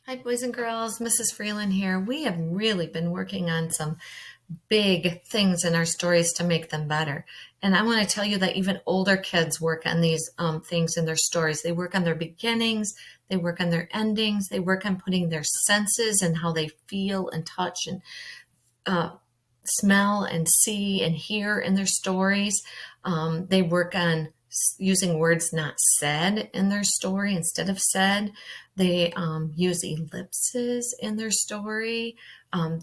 Hi, boys and girls. Mrs. Freeland here. We have really been working on some big things in our stories to make them better. And I want to tell you that even older kids work on these things in their stories. They work on their beginnings, they work on their endings, they work on putting their senses and how they feel and touch and uh, smell and see and hear in their stories. They work on using words not said in their story instead of said. They use ellipses in their story.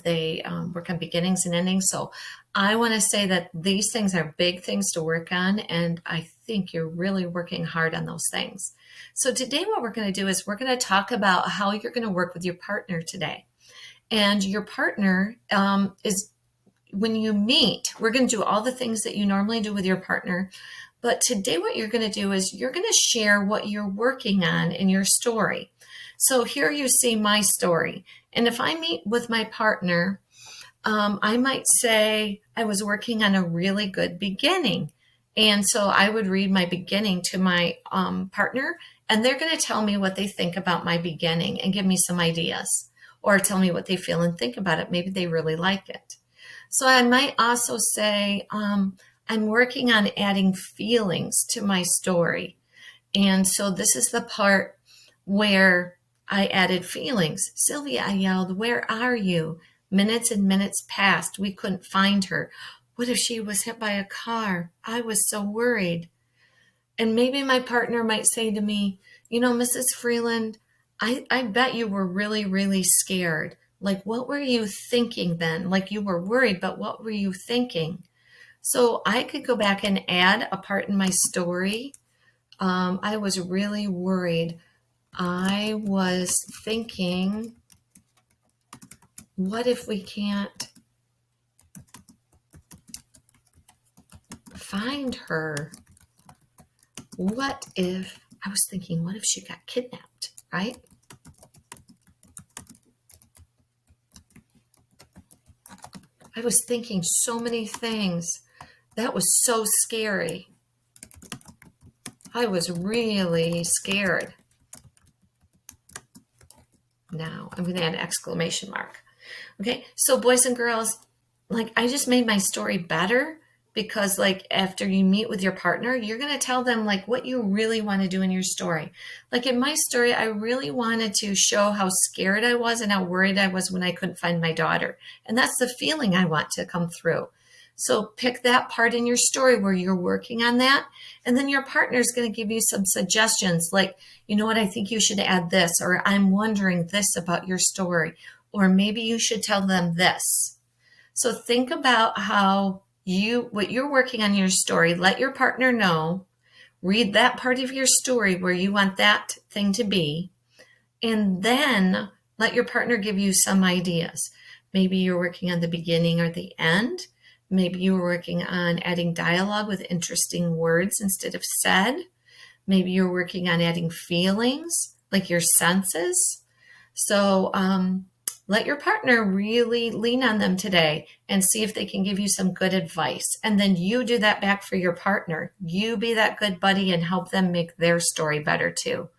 They work on beginnings and endings. So I want to say that these things are big things to work on, and I think you're really working hard on those things. So today what we're going to do is we're going to talk about how you're going to work with your partner today. And your partner is when you meet, we're going to do all the things that you normally do with your partner. But today, what you're going to do is you're going to share what you're working on in your story. So here you see my story. And if I meet with my partner, I might say I was working on a really good beginning. And so I would read my beginning to my partner, and they're going to tell me what they think about my beginning and give me some ideas, or tell me what they feel and think about it. Maybe they really like it. So I might also say, I'm working on adding feelings to my story. And so this is the part where I added feelings. Sylvia, I yelled, "Where are you?" Minutes and minutes passed. We couldn't find her. What if she was hit by a car? I was so worried. And maybe my partner might say to me, Mrs. Freeland, I bet you were really, really scared. Like, what were you thinking then? Like, you were worried, but what were you thinking? So I could go back and add a part in my story. I was really worried. I was thinking, what if we can't find her? What if, I was thinking, what if she got kidnapped, right? I was thinking so many things. That was so scary. I was really scared. Now I'm going to add an exclamation mark. Okay, so boys and girls, I just made my story better because after you meet with your partner, you're going to tell them what you really want to do in your story. Like in my story, I really wanted to show how scared I was and how worried I was when I couldn't find my daughter. And that's the feeling I want to come through. So pick that part in your story where you're working on that. And then your partner is going to give you some suggestions like, you know what, I think you should add this, or I'm wondering this about your story, or maybe you should tell them this. So think about what you're working on in your story. Let your partner know. Read that part of your story where you want that thing to be. And then let your partner give you some ideas. Maybe you're working on the beginning or the end. Maybe you were working on adding dialogue with interesting words instead of said. Maybe you're working on adding feelings, like your senses. So let your partner really lean on them today and see if they can give you some good advice. And then you do that back for your partner. You be that good buddy and help them make their story better too.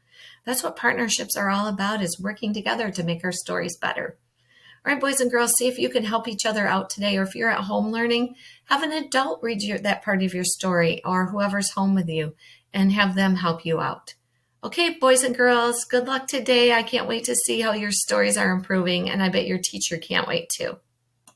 That's what partnerships are all about, is working together to make our stories better. All right, boys and girls, see if you can help each other out today. Or if you're at home learning, have an adult read that part of your story, or whoever's home with you, and have them help you out. Okay, boys and girls, good luck today. I can't wait to see how your stories are improving, and I bet your teacher can't wait too.